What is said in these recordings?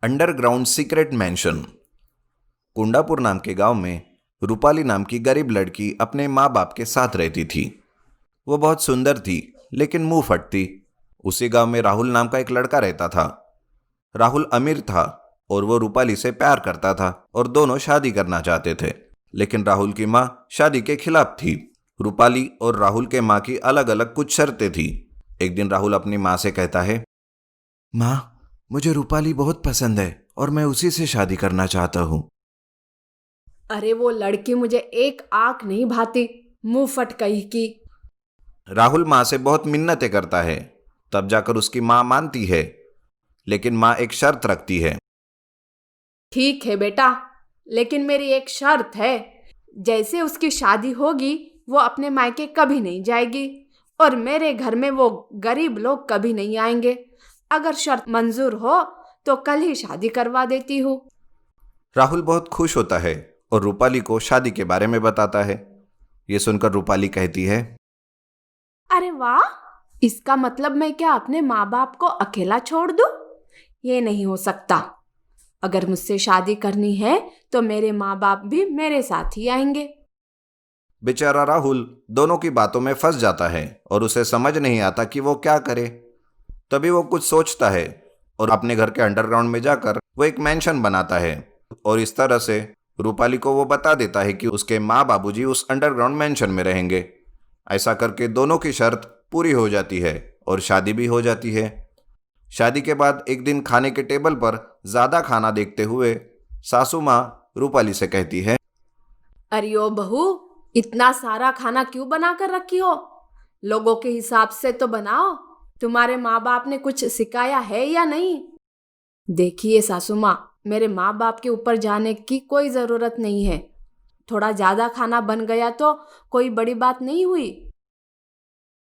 Underground secret mention. Kundapur नाम के गांव में रूपाली नाम की गरीब लड़की अपने माँ बाप के साथ रहती थी। वो बहुत सुंदर थी, लेकिन मुंह फट थी। उसी गांव में राहुल नाम का एक लड़का रहता था। राहुल अमीर था और वो रूपाली से प्यार करता था और दोनों शादी करना चाहते थे। लेकिन राहुल की माँ शादी के खिलाफ थी। रूपाली और राहुल के माँ की अलग अलग कुछ शर्तें थी। एक दिन राहुल अपनी माँ से कहता है, माँ, मुझे रूपाली बहुत पसंद है और मैं उसी से शादी करना चाहता हूँ। अरे वो लड़की मुझे एक आंख नहीं भाती, मुंह फट कही की। राहुल माँ से बहुत मिन्नतें करता है, तब जाकर उसकी माँ मानती है। लेकिन माँ एक शर्त रखती है। ठीक है बेटा, लेकिन मेरी एक शर्त है। जैसे उसकी शादी होगी वो अपने मायके कभी नहीं जाएगी और मेरे घर में वो गरीब लोग कभी नहीं आएंगे। अगर शर्त मंजूर हो तो कल ही शादी करवा देती हूँ। राहुल बहुत खुश होता है और रूपाली को शादी के बारे में बताता है। ये सुनकर रूपाली कहती है, अरे वाह, इसका मतलब मैं क्या अपने माँ बाप को अकेला छोड़ दूँ? ये नहीं हो सकता। अगर मुझसे शादी करनी है तो मेरे माँ बाप भी मेरे साथ ही आएंगे। बेचारा राहुल दोनों की बातों में फंस जाता है और उसे समझ नहीं आता कि वो क्या करे। तभी वो कुछ सोचता है और अपने घर के अंडरग्राउंड में जाकर वो एक मेंशन बनाता है और इस तरह से रूपाली को वो बता देता है कि उसके माँ बाबूजी उस अंडरग्राउंड मेंशन में रहेंगे। ऐसा करके दोनों की शर्त पूरी हो जाती है और शादी भी हो जाती है। शादी के बाद एक दिन खाने के टेबल पर ज्यादा खाना देखते हुए सासू माँ रूपाली से कहती है, अरे ओ बहू, इतना सारा खाना क्यों बना कर रखी हो? लोगों के हिसाब से तो बनाओ। तुम्हारे माँ बाप ने कुछ सिखाया है या नहीं? देखिए सासू माँ, मेरे माँ बाप के ऊपर जाने की कोई जरूरत नहीं है। थोड़ा ज्यादा खाना बन गया तो कोई बड़ी बात नहीं हुई।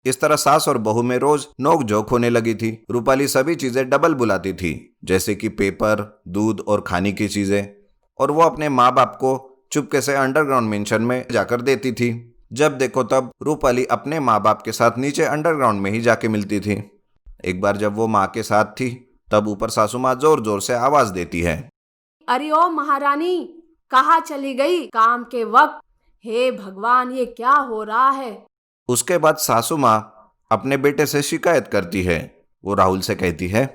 इस तरह सास और बहू में रोज नोक झोंक होने लगी थी। रूपाली सभी चीजें डबल बुलाती थी, जैसे कि पेपर, दूध और खाने की चीजें, और वो अपने माँ बाप को चुपके से अंडरग्राउंड मेंशन में जाकर देती थी। जब देखो तब रूपाली अपने माँ बाप के साथ नीचे अंडरग्राउंड में ही जाके मिलती थी। एक बार जब वो माँ के साथ थी, तब ऊपर सासू माँ जोर जोर से आवाज देती है, अरे ओ महारानी, कहाँ चली गई काम के वक्त? हे भगवान, ये क्या हो रहा है? उसके बाद सासू माँ अपने बेटे से शिकायत करती है। वो राहुल से कहती है,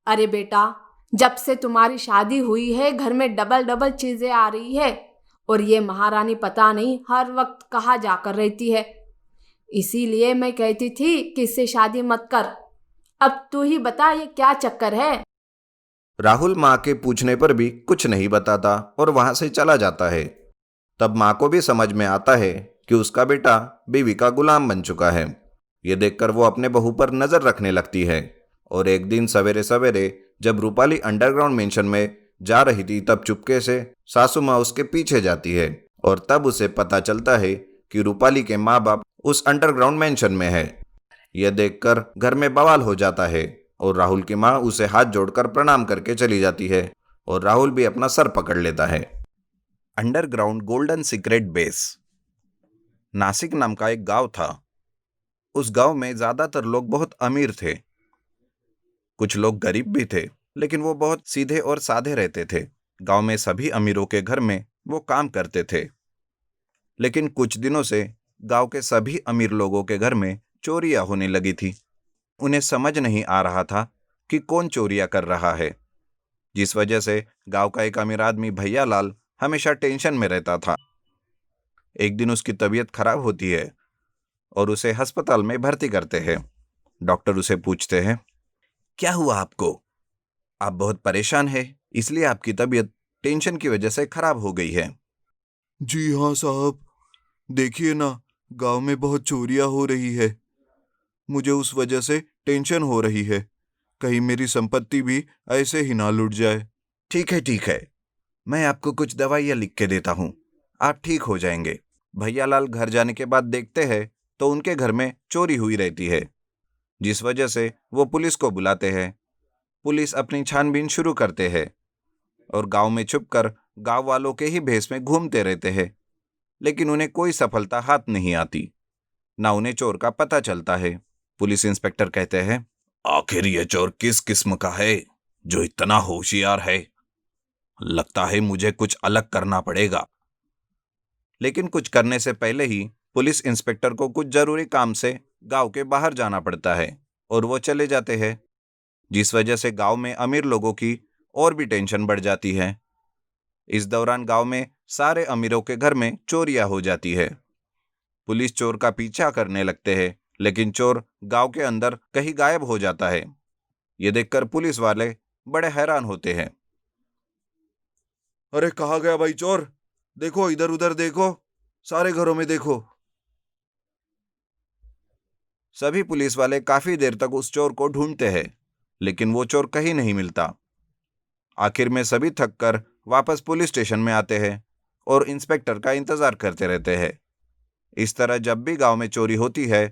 अरे बेटा, जब से तुम्हारी शादी हुई है घर में डबल डबल चीजें आ रही है और ये महारानी पता नहीं हर वक्त कहाँ जाकर रहती है। इसीलिए मैं कहती थी कि इससे शादी मत कर। अब तू ही बता, ये क्या चक्कर है? राहुल माँ के पूछने पर भी कुछ नहीं बताता और वहां से चला जाता है। तब माँ को भी समझ में आता है कि उसका बेटा बीवी का गुलाम बन चुका है। ये देखकर वो अपने बहू पर नजर रखने लगती है और एक दिन सवेरे सवेरे जब रूपाली अंडरग्राउंड मेंशन में जा रही थी, तब चुपके से सासू माँ उसके पीछे जाती है और तब उसे पता चलता है कि रूपाली के माँ बाप उस अंडरग्राउंड मेंशन में है। यह देखकर घर में बवाल हो जाता है और राहुल की माँ उसे हाथ जोड़कर प्रणाम करके चली जाती है और राहुल भी अपना सर पकड़ लेता है। Underground golden secret base. Nashik नाम का एक गांव था। उस गांव में ज्यादातर लोग बहुत अमीर थे। कुछ लोग गरीब भी थे, लेकिन वो बहुत सीधे और साधे रहते थे। गांव में सभी अमीरों के घर में वो काम करते थे। लेकिन कुछ दिनों से गांव के सभी अमीर लोगों के घर में चोरियां होने लगी थी। उन्हें समझ नहीं आ रहा था कि कौन चोरियां कर रहा है, जिस वजह से गांव का एक अमीर आदमी भैया लाल हमेशा टेंशन में रहता था। एक दिन उसकी तबीयत खराब होती है और उसे अस्पताल में भर्ती करते हैं। डॉक्टर उसे पूछते हैं, क्या हुआ आपको? आप बहुत परेशान हैं, इसलिए आपकी तबीयत टेंशन की वजह से खराब हो गई है। जी हाँ साहब, देखिए ना, गांव में बहुत चोरियां हो रही है। मुझे उस वजह से टेंशन हो रही है, कहीं मेरी संपत्ति भी ऐसे ही ना लुट जाए। ठीक है, मैं आपको कुछ दवाइयाँ लिख के देता हूँ, आप ठीक हो जाएंगे। भैया लाल घर जाने के बाद देखते हैं तो उनके घर में चोरी हुई रहती है, जिस वजह से वो पुलिस को बुलाते हैं। पुलिस अपनी छानबीन शुरू करते हैं और गांव में छुपकर गांव वालों के ही भेष में घूमते रहते हैं, लेकिन उन्हें कोई सफलता हाथ नहीं आती, ना उन्हें चोर का पता चलता है। पुलिस इंस्पेक्टर कहते हैं, आखिर ये चोर किस किस्म का है? जो इतना होशियार है। लगता है मुझे कुछ अलग करना पड़ेगा। लेकिन कुछ करने से पहले ही पुलिस इंस्पेक्टर को कुछ जरूरी काम से गांव के बाहर जाना पड़ता है और वो चले जाते हैं, जिस वजह से गांव में अमीर लोगों की और भी टेंशन बढ़ जाती है। इस दौरान गांव में सारे अमीरों के घर में चोरियां हो जाती है। पुलिस चोर का पीछा करने लगते हैं, लेकिन चोर गांव के अंदर कहीं गायब हो जाता है। ये देखकर पुलिस वाले बड़े हैरान होते हैं। अरे कहाँ गया भाई चोर? देखो इधर उधर देखो, सारे घरों में देखो। सभी पुलिस वाले काफी देर तक उस चोर को ढूंढते हैं, लेकिन वो चोर कहीं नहीं मिलता। आखिर में सभी थक कर वापस पुलिस स्टेशन में आते हैं और इंस्पेक्टर का इंतजार करते रहते हैं। इस तरह जब भी गांव में चोरी होती है,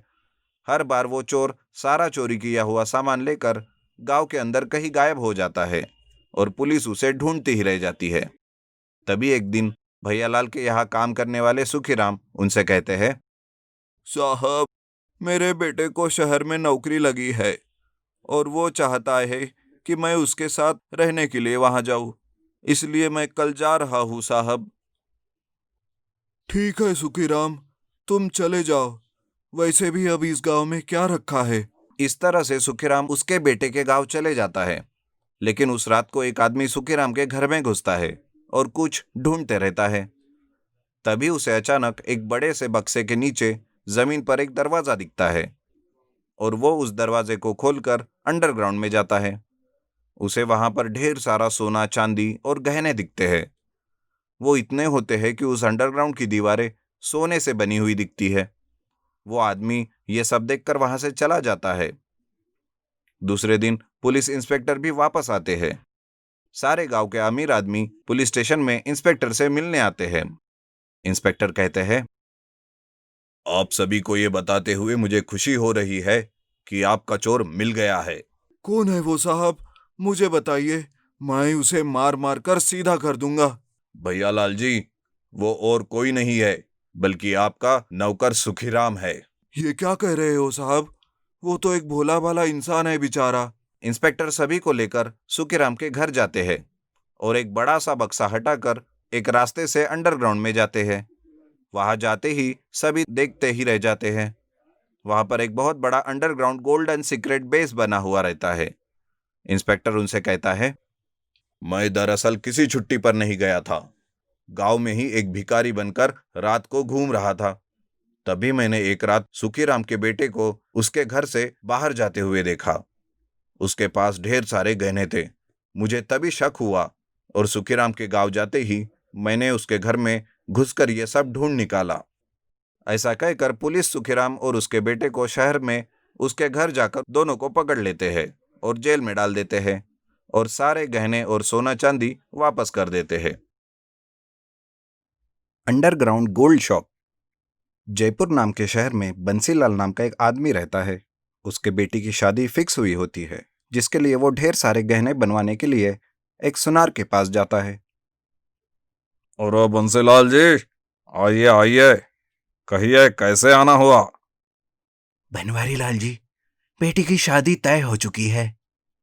हर बार वो चोर सारा चोरी किया हुआ सामान लेकर गांव के अंदर कहीं गायब हो जाता है और पुलिस उसे ढूंढती ही रह जाती है। तभी एक दिन भैयालाल के यहाँ काम करने वाले सुखीराम उनसे कहते हैं, साहब, मेरे बेटे को शहर में नौकरी लगी है और वो चाहता है कि मैं उसके साथ रहने के लिए वहां जाऊं, इसलिए मैं कल जा रहा हूं साहब। ठीक है सुखीराम, तुम चले जाओ। वैसे भी अब इस गांव में क्या रखा है। इस तरह से सुखीराम उसके बेटे के गांव चले जाता है। लेकिन उस रात को एक आदमी सुखीराम के घर में घुसता है और कुछ ढूंढते रहता है। तभी उसे अचानक एक बड़े से बक्से के नीचे जमीन पर एक दरवाजा दिखता है और वो उस दरवाजे को खोलकर अंडरग्राउंड में जाता है। उसे वहां पर ढेर सारा सोना, चांदी और गहने दिखते हैं। वो इतने होते हैं कि उस अंडरग्राउंड की दीवारें सोने से बनी हुई दिखती है। वो आदमी ये सब देखकर वहां से चला जाता है। दूसरे दिन पुलिस इंस्पेक्टर भी वापस आते हैं। सारे गांव के अमीर आदमी पुलिस स्टेशन में इंस्पेक्टर से मिलने आते हैं। इंस्पेक्टर कहते हैं, आप सभी को ये बताते हुए मुझे खुशी हो रही है कि आपका चोर मिल गया है। कौन है वो साहब? मुझे बताइए, मैं उसे मार मार कर सीधा कर दूंगा। भैयालाल जी, वो और कोई नहीं है बल्कि आपका नौकर सुखीराम है। ये क्या कह रहे हो साहब? वो तो एक भोला भाला इंसान है बेचारा। इंस्पेक्टर सभी को लेकर सुखीराम के घर जाते हैं और एक बड़ा सा बक्सा हटाकर एक रास्ते से अंडरग्राउंड में जाते हैं। वहां जाते ही सभी देखते ही रह जाते हैं। वहां पर एक बहुत बड़ा अंडरग्राउंड गोल्डन सीक्रेट बेस बना हुआ रहता है। इंस्पेक्टर उनसे कहता है, मैं दरअसल किसी छुट्टी पर नहीं गया था। गांव में ही एक भिखारी बनकर रात को घूम रहा था। तभी मैंने एक रात सुखीराम के बेटे को उसके घर से बाहर जाते हुए देखा। उसके पास ढेर सारे गहने थे। मुझे तभी शक हुआ और सुखीराम के गांव जाते ही मैंने उसके घर में घुसकर यह सब ढूंढ निकाला। ऐसा कहकर पुलिस सुखीराम और उसके बेटे को शहर में उसके घर जाकर दोनों को पकड़ लेते हैं और जेल में डाल देते हैं और सारे गहने और सोना चांदी वापस कर देते हैं। Underground gold shop. जयपुर नाम के शहर में बंसीलाल नाम का एक आदमी रहता है। उसके बेटी की शादी फिक्स हुई होती है, जिसके लिए वो ढेर सारे गहने बनवाने के लिए एक सुनार के पास जाता है। और बंसीलाल जी, आइए आइए, कहिए कैसे आना हुआ। बनवारी लाल जी, बेटी की शादी तय हो चुकी है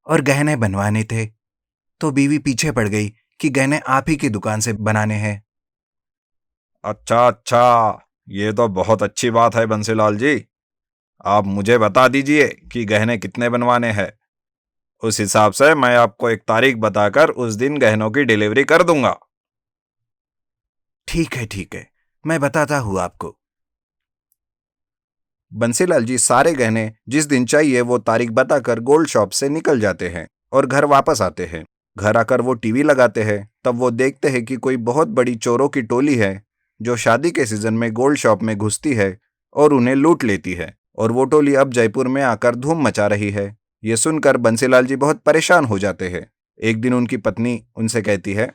और गहने बनवाने थे, तो बीवी पीछे पड़ गई कि गहने आप ही की दुकान से बनाने हैं। अच्छा अच्छा, ये तो बहुत अच्छी बात है बंसीलाल जी। आप मुझे बता दीजिए कि गहने कितने बनवाने हैं। उस हिसाब से मैं आपको एक तारीख बताकर उस दिन गहनों की डिलीवरी कर दूंगा। ठीक है, मैं बताता हूँ आपको। बंसीलाल जी सारे गहने जिस दिन चाहिए वो तारीख बताकर गोल्ड शॉप से निकल जाते हैं और घर वापस आते हैं। घर आकर वो टीवी लगाते हैं। तब वो देखते हैं कि कोई बहुत बड़ी चोरों की टोली है जो शादी के सीजन में गोल्ड शॉप में घुसती है और उन्हें लूट लेती है। और वो टोली अब जयपुर में आकर धूम मचा रही है। ये सुनकर बंसीलाल जी बहुत परेशान हो जाते हैं। एक दिन उनकी पत्नी उनसे कहती है,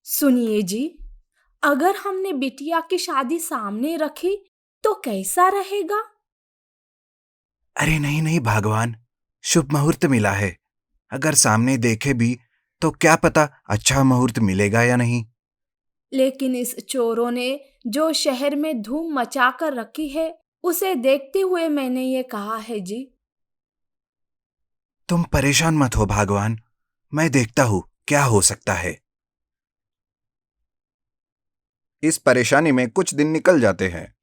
सुनिए जी, अगर हमने बिटिया की शादी सामने रखी तो कैसा रहेगा? अरे नहीं भगवान, शुभ मुहूर्त मिला है। अगर सामने देखे भी तो क्या पता अच्छा मुहूर्त मिलेगा या नहीं। लेकिन इस चोरों ने जो शहर में धूम मचा कर रखी है, उसे देखते हुए मैंने ये कहा है जी। तुम परेशान मत हो भगवान, मैं देखता हूं क्या हो सकता है। इस परेशानी में कुछ दिन निकल जाते हैं।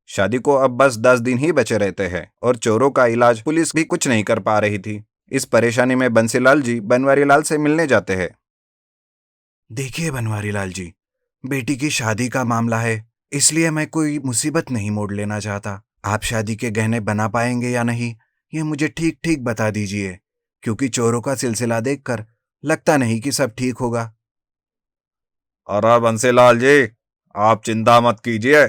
शादी को अब बस 10 दिन ही बचे रहते हैं और चोरों का इलाज पुलिस भी कुछ नहीं कर पा रही थी। इस परेशानी में बंसीलाल जी बनवारी लाल से मिलने जाते हैं। देखिए बनवारी लाल जी, बेटी की शादी का मामला है, इसलिए मैं कोई मुसीबत नहीं मोड़ लेना चाहता। आप शादी के गहने बना पाएंगे या नहीं, ये मुझे ठीक ठीक बता दीजिए, क्योंकि चोरों का सिलसिला देखकर लगता नहीं कि सब ठीक होगा। अरे बंसीलाल जी, आप चिंता मत कीजिए।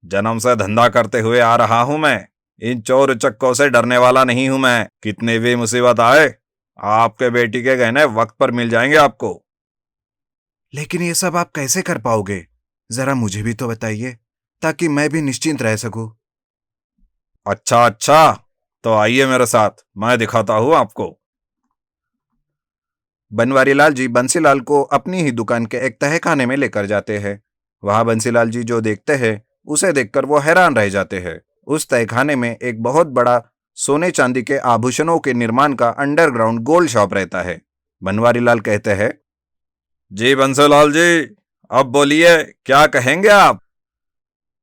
जन्म से धंधा करते हुए आ रहा हूं मैं। इन चोर उचक्कों से डरने वाला नहीं हूं मैं। कितनी भी मुसीबत आए, आपके बेटी के गहने वक्त पर मिल जाएंगे आपको। लेकिन ये सब आप कैसे कर पाओगे? जरा मुझे भी तो बताइए, ताकि मैं भी निश्चिंत रह सकूं। अच्छा अच्छा, तो आइए मेरे साथ, मैं दिखाता हूं आपको। बनवारीलाल जी बंसीलाल को अपनी ही दुकान के एक तहखाने में लेकर जाते हैं। वहां बंसीलाल जी जो देखते हैं उसे देखकर वो हैरान रह जाते हैं। उस तहखाने में एक बहुत बड़ा सोने चांदी के आभूषणों के निर्माण का अंडरग्राउंड गोल्ड शॉप रहता है। बनवारीलाल कहते हैं, जी बंसीलाल जी, अब बोलिए क्या कहेंगे आप?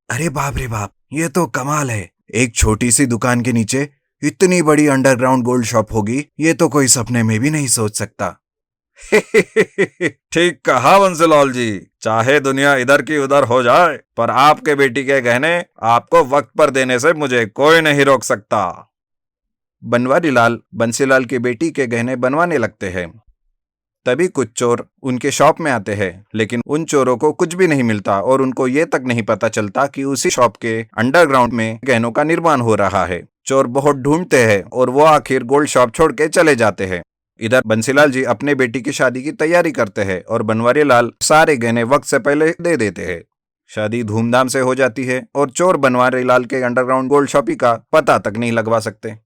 अरे बाप रे बाप, ये तो कमाल है। एक छोटी सी दुकान के नीचे इतनी बड़ी अंडरग्राउंड गोल्ड शॉप होगी, ये तो कोई सपने में भी नहीं सोच सकता। ठीक कहा बंसीलाल जी, चाहे दुनिया इधर की उधर हो जाए, पर आपके बेटी के गहने आपको वक्त पर देने से मुझे कोई नहीं रोक सकता। बनवारीलाल बंसीलाल की बेटी के गहने बनवाने लगते हैं। तभी कुछ चोर उनके शॉप में आते हैं, लेकिन उन चोरों को कुछ भी नहीं मिलता और उनको ये तक नहीं पता चलता कि उसी शॉप के अंडरग्राउंड में गहनों का निर्माण हो रहा है। चोर बहुत ढूंढते हैं और वो आखिर गोल्ड शॉप छोड़ के चले जाते हैं। इधर बंसीलाल जी अपने बेटी की शादी की तैयारी करते हैं और बनवारीलाल सारे गहने वक्त से पहले दे देते हैं। शादी धूमधाम से हो जाती है और चोर बनवारीलाल के अंडरग्राउंड गोल्ड शॉप का पता तक नहीं लगवा सकते।